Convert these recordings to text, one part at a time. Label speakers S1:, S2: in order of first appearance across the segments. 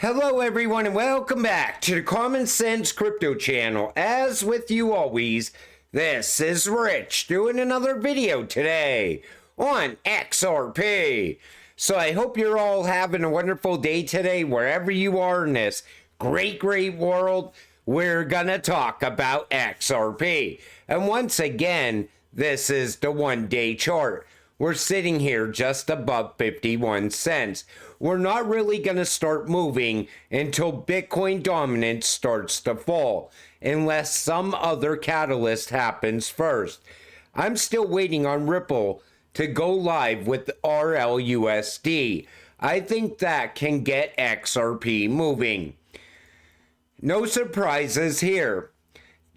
S1: Hello everyone and welcome back to the Common Sense Crypto channel. As with you always, this is Rich doing another video today on XRP. So I hope you're all having a wonderful day today wherever you are in this great world. We're gonna talk about XRP. And once again, this is the 1-day chart. We're sitting here just above 51 cents. We're not really going to start moving until Bitcoin dominance starts to fall, unless some other catalyst happens first. I'm still waiting on Ripple to go live with RLUSD. I think that can get XRP moving. No surprises here.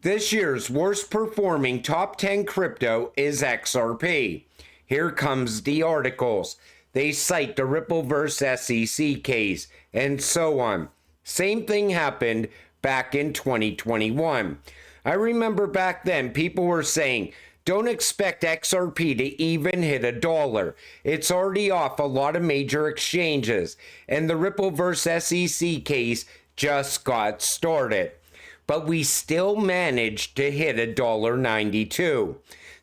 S1: This year's worst performing top 10 crypto is XRP. Here comes the articles. They cite the Rippleverse SEC case and so on. Same thing happened back in 2021. I remember back then people were saying, don't expect XRP to even hit $1. It's already off a lot of major exchanges, and the Rippleverse SEC case just got started. But we still managed to hit $1.92.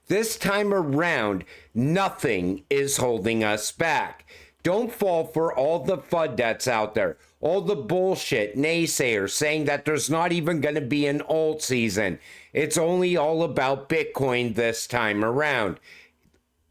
S1: This time around, nothing is holding us back. Don't fall for all the FUD that's out there, all the bullshit naysayers saying that there's not even going to be an alt season. It's only all about Bitcoin this time around.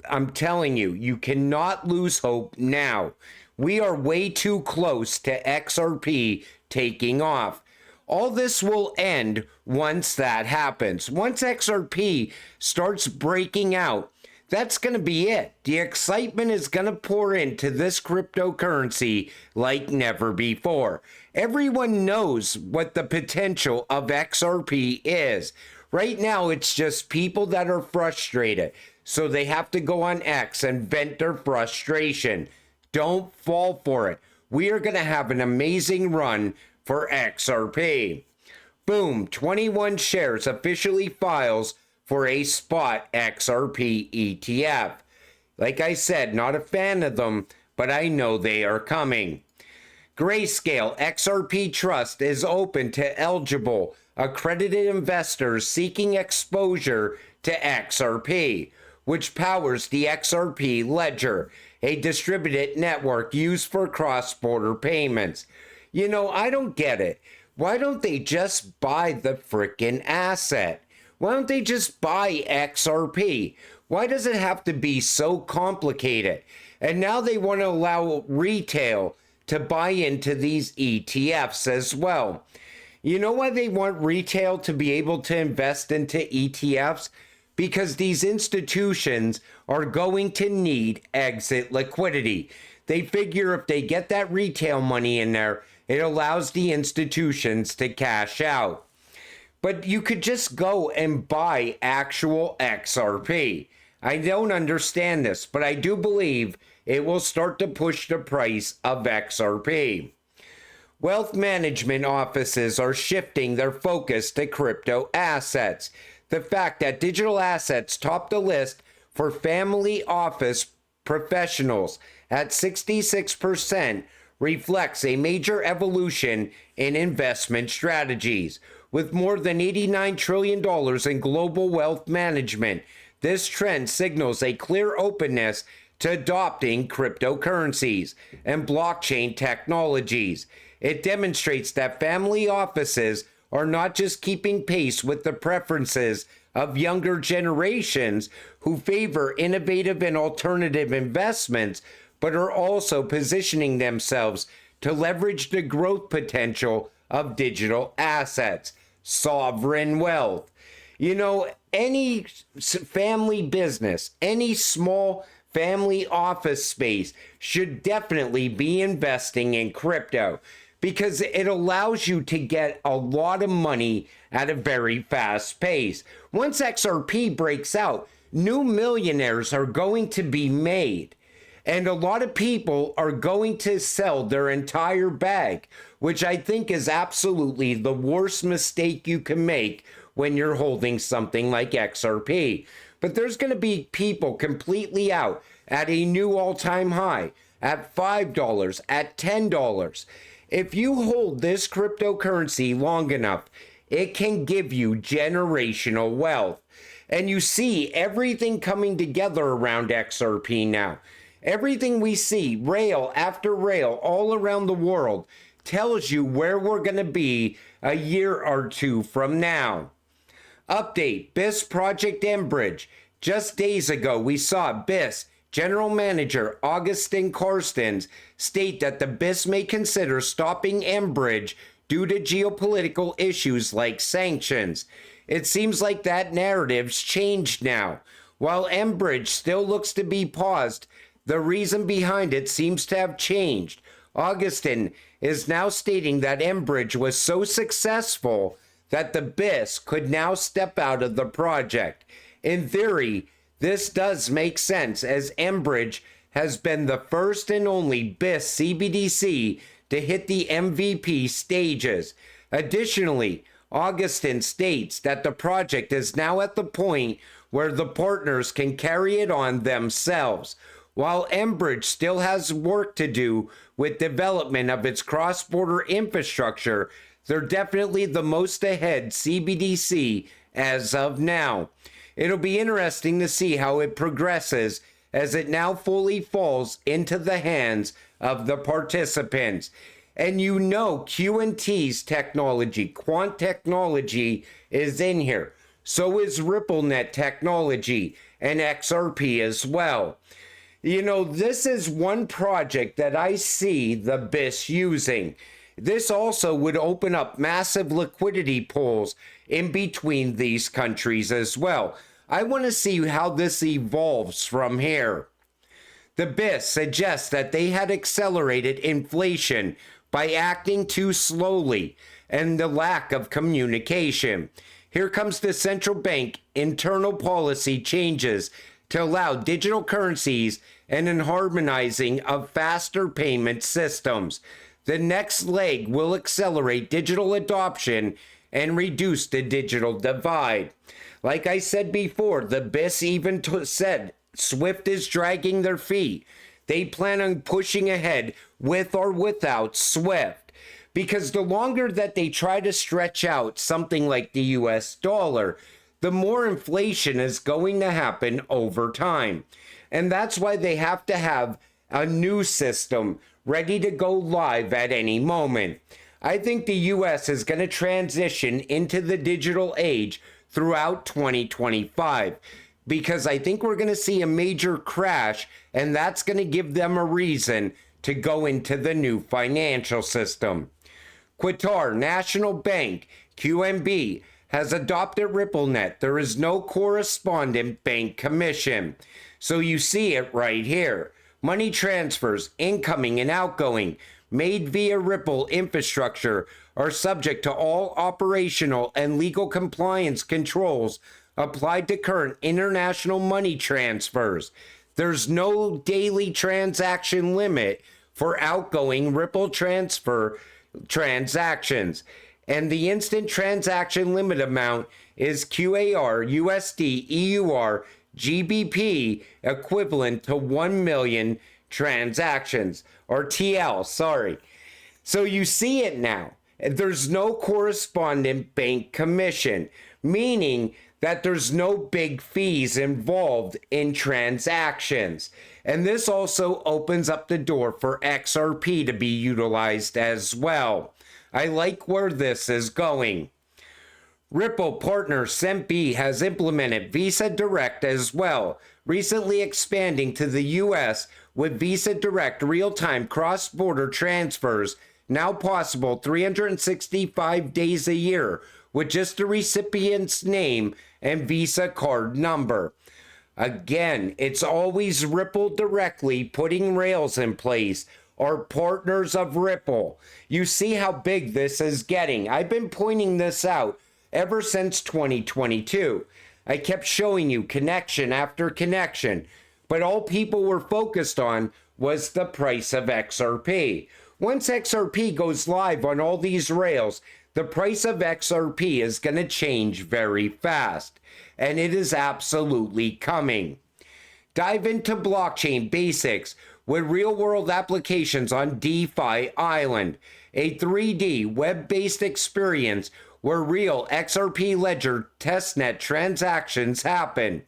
S1: I'm telling you, you cannot lose hope now. We are way too close to XRP taking off. All this will end once that happens. Once XRP starts breaking out, that's going to be it. The excitement is going to pour into this cryptocurrency like never before. Everyone knows what the potential of XRP is. Right now, it's just people that are frustrated, so they have to go on X and vent their frustration. Don't fall for it. We are going to have an amazing run for XRP. Boom, 21 shares officially files for a spot XRP ETF. Like I said, not a fan of them, but I know they are coming. Grayscale XRP Trust is open to eligible accredited investors seeking exposure to XRP, which powers the XRP ledger, a distributed network used for cross-border payments. You know, I don't get it. Why don't they just buy the frickin' asset? Why don't they just buy XRP? Why does it have to be so complicated? And now they want to allow retail to buy into these ETFs as well. You know why they want retail to be able to invest into ETFs? Because these institutions are going to need exit liquidity. They figure if they get that retail money in there, it allows the institutions to cash out. But you could just go and buy actual XRP. I don't understand this, but I do believe it will start to push the price of XRP. Wealth management offices are shifting their focus to crypto assets. The fact that digital assets top the list for family office professionals at 66% reflects a major evolution in investment strategies. With more than $89 trillion in global wealth management, this trend signals a clear openness to adopting cryptocurrencies and blockchain technologies. It demonstrates that family offices are not just keeping pace with the preferences of younger generations who favor innovative and alternative investments, but are also positioning themselves to leverage the growth potential of digital assets, sovereign wealth. You know, any family business, any small family office space should definitely be investing in crypto because it allows you to get a lot of money at a very fast pace. Once XRP breaks out, new millionaires are going to be made. And a lot of people are going to sell their entire bag, which I think is absolutely the worst mistake you can make when you're holding something like XRP. But there's going to be people completely out at a new all-time high, at $5, at $10. If you hold this cryptocurrency long enough, it can give you generational wealth. And you see everything coming together around XRP now. Everything we see, rail after rail, all around the world, tells you where we're going to be a year or two from now. Update, BIS Project mBridge. Just days ago, we saw BIS General Manager Augustin Carstens state that the BIS may consider stopping mBridge due to geopolitical issues like sanctions. It seems like that narrative's changed now. While mBridge still looks to be paused, the reason behind it seems to have changed. Augustin is now stating that mBridge was so successful that the BIS could now step out of the project. In theory, this does make sense, as mBridge has been the first and only BIS CBDC to hit the MVP stages. Additionally, Augustin states that the project is now at the point where the partners can carry it on themselves. While mBridge still has work to do with development of its cross-border infrastructure, they're definitely the most ahead CBDC as of now. It'll be interesting to see how it progresses as it now fully falls into the hands of the participants. And you know Q&T's technology, quant technology, is in here. So is RippleNet technology and XRP as well. You know, this is one project that I see the BIS using. This also would open up massive liquidity pools in between these countries as well. I want to see how this evolves from here. The BIS suggests that they had accelerated inflation by acting too slowly and the lack of communication. Here comes the central bank internal policy changes to allow digital currencies and an harmonizing of faster payment systems. The next leg will accelerate digital adoption and reduce the digital divide. Like I said before, the BIS even said SWIFT is dragging their feet. They plan on pushing ahead with or without SWIFT, because the longer that they try to stretch out something like the US dollar, the more inflation is going to happen over time. And that's why they have to have a new system ready to go live at any moment. I think the US is going to transition into the digital age throughout 2025, because I think we're going to see a major crash, and that's going to give them a reason to go into the new financial system. Qatar National Bank, QNB, has adopted RippleNet. There is no correspondent bank commission. So you see it right here. Money transfers, incoming and outgoing, made via Ripple infrastructure are subject to all operational and legal compliance controls applied to current international money transfers. There's no daily transaction limit for outgoing Ripple transfer transactions. And the instant transaction limit amount is QAR, USD, EUR, GBP, equivalent to 1 million transactions, or TL, sorry. So you see it now. There's no correspondent bank commission, meaning that there's no big fees involved in transactions. And this also opens up the door for XRP to be utilized as well. I like where this is going. Ripple partner SEMP has implemented Visa Direct as well, recently expanding to the US with Visa Direct real-time cross-border transfers now possible 365 days a year with just the recipient's name and Visa card number. Again, it's always Ripple directly putting rails in place, or partners of Ripple. You see how big this is getting. I've been pointing this out ever since 2022. I kept showing you connection after connection, but all people were focused on was the price of XRP. Once XRP goes live on all these rails, the price of XRP is going to change very fast, and it is absolutely coming. Dive into blockchain basics with real-world applications on DeFi Island, a 3D web-based experience where real XRP Ledger testnet transactions happen.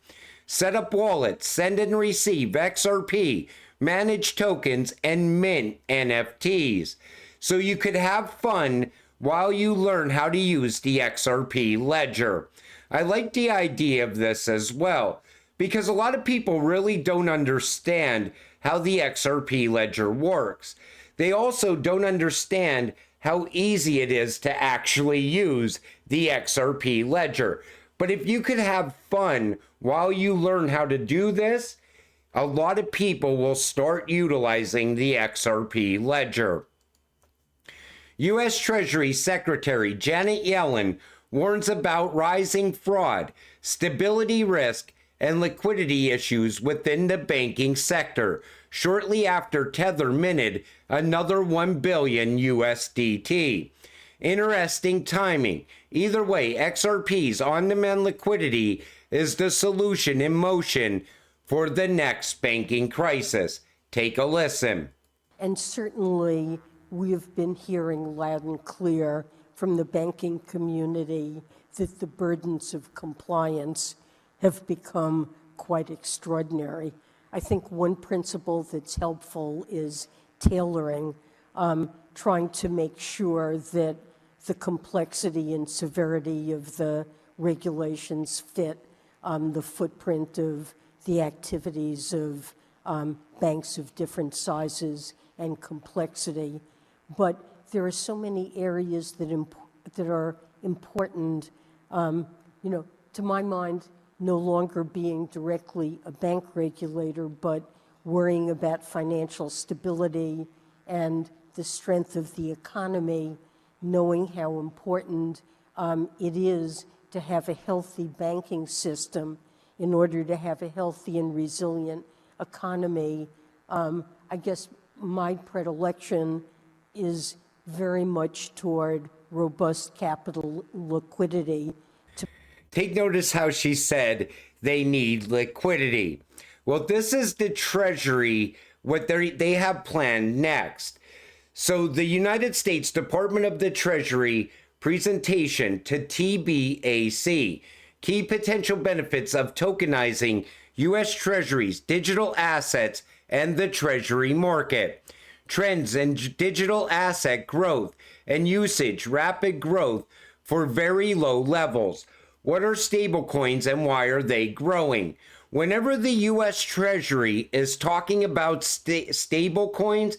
S1: Set up wallets, send and receive XRP, manage tokens, and mint NFTs. So you could have fun while you learn how to use the XRP Ledger. I like the idea of this as well, because a lot of people really don't understand how the XRP Ledger works. They also don't understand how easy it is to actually use the XRP Ledger. But if you could have fun while you learn how to do this, a lot of people will start utilizing the XRP Ledger. U.S. Treasury Secretary Janet Yellen warns about rising fraud, stability risk, and liquidity issues within the banking sector shortly after Tether minted another 1 billion USDT. Interesting timing. Either way, XRP's on-demand liquidity is the solution in motion for the next banking crisis. Take a listen.
S2: And certainly, we have been hearing loud and clear from the banking community that the burdens of compliance have become quite extraordinary. I think one principle that's helpful is tailoring, trying to make sure that the complexity and severity of the regulations fit the footprint of the activities of banks of different sizes and complexity. But there are so many areas that are important, to my mind, no longer being directly a bank regulator, but worrying about financial stability and the strength of the economy, knowing how important it is to have a healthy banking system in order to have a healthy and resilient economy. I guess my predilection is very much toward robust capital liquidity.
S1: Take notice how she said they need liquidity. Well, this is the Treasury, what they have planned next. So the United States Department of the Treasury presentation to TBAC, key potential benefits of tokenizing U.S. Treasuries, digital assets, and the Treasury market. Trends in digital asset growth and usage, rapid growth for very low levels. What are stablecoins and why are they growing? Whenever the U.S. Treasury is talking about stablecoins,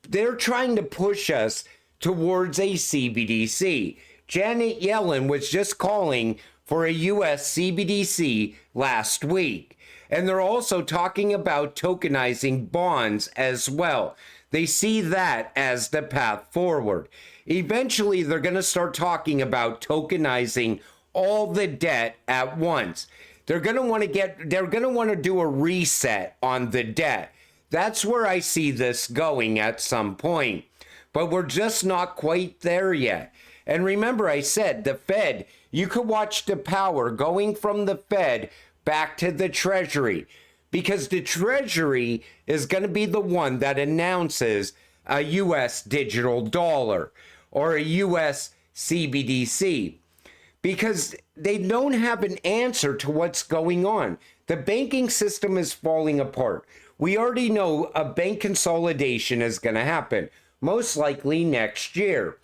S1: they're trying to push us towards a CBDC. Janet Yellen was just calling for a U.S. CBDC last week. And they're also talking about tokenizing bonds as well. They see that as the path forward. Eventually, they're going to start talking about tokenizing all the debt at once. They're going to want to do a reset on the debt. That's where I see this going at some point. But we're just not quite there yet. And remember, I said the Fed, you could watch the power going from the Fed back to the Treasury, because the Treasury is going to be the one that announces a U.S. digital dollar or a U.S. CBDC, because they don't have an answer to what's going on. The banking system is falling apart. We already know a bank consolidation is going to happen, most likely next year.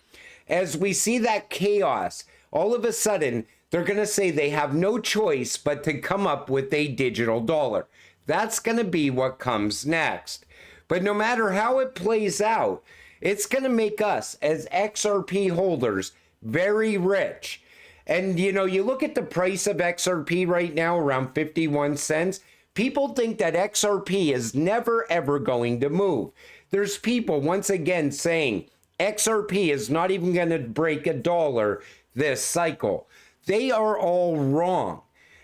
S1: As we see that chaos, all of a sudden, they're going to say they have no choice but to come up with a digital dollar. That's going to be what comes next. But no matter how it plays out, it's going to make us as XRP holders very rich. And, you look at the price of XRP right now, around 51 cents. People think that XRP is never, ever going to move. There's people, once again, saying XRP is not even going to break $1 this cycle. They are all wrong.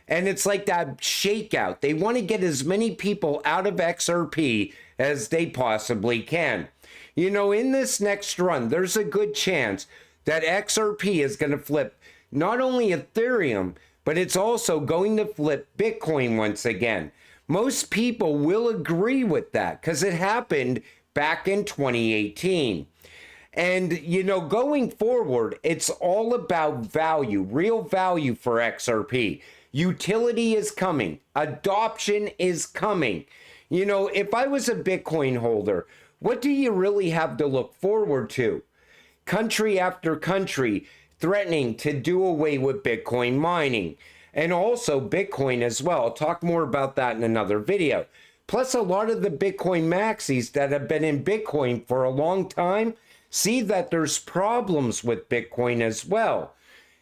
S1: And it's like that shakeout. They want to get as many people out of XRP as they possibly can. In this next run, there's a good chance that XRP is going to flip not only Ethereum, but it's also going to flip Bitcoin once again. Most people will agree with that because it happened back in 2018. And, you know, going forward, it's all about value, real value for XRP. Utility is coming. Adoption is coming. You know, if I was a Bitcoin holder, what do you really have to look forward to? Country after country threatening to do away with Bitcoin mining. And also Bitcoin as well. I'll talk more about that in another video. Plus, a lot of the Bitcoin maxis that have been in Bitcoin for a long time see that there's problems with Bitcoin as well.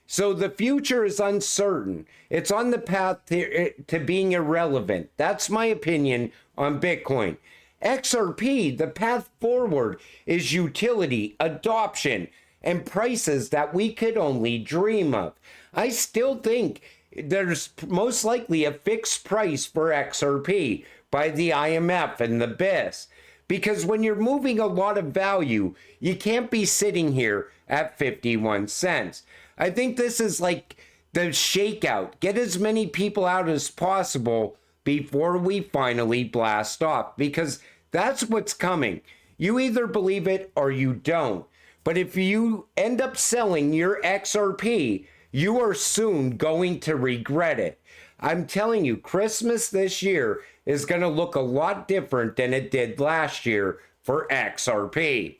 S1: So the future is uncertain. It's on the path to being irrelevant. That's my opinion on Bitcoin. XRP, the path forward is utility, adoption, and prices that we could only dream of. I still think there's most likely a fixed price for XRP by the IMF and the BIS. Because when you're moving a lot of value, you can't be sitting here at 51 cents. I think this is like the shakeout. Get as many people out as possible before we finally blast off, because that's what's coming. You either believe it or you don't. But if you end up selling your XRP, you are soon going to regret it. I'm telling you, Christmas this year is going to look a lot different than it did last year for XRP.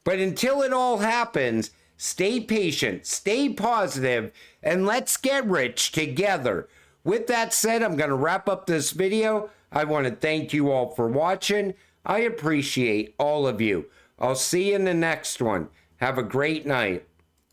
S1: But until it all happens, stay patient, stay positive, and let's get rich together. With that said, I'm going to wrap up this video. I want to thank you all for watching. I appreciate all of you. I'll see you in the next one. Have a great night.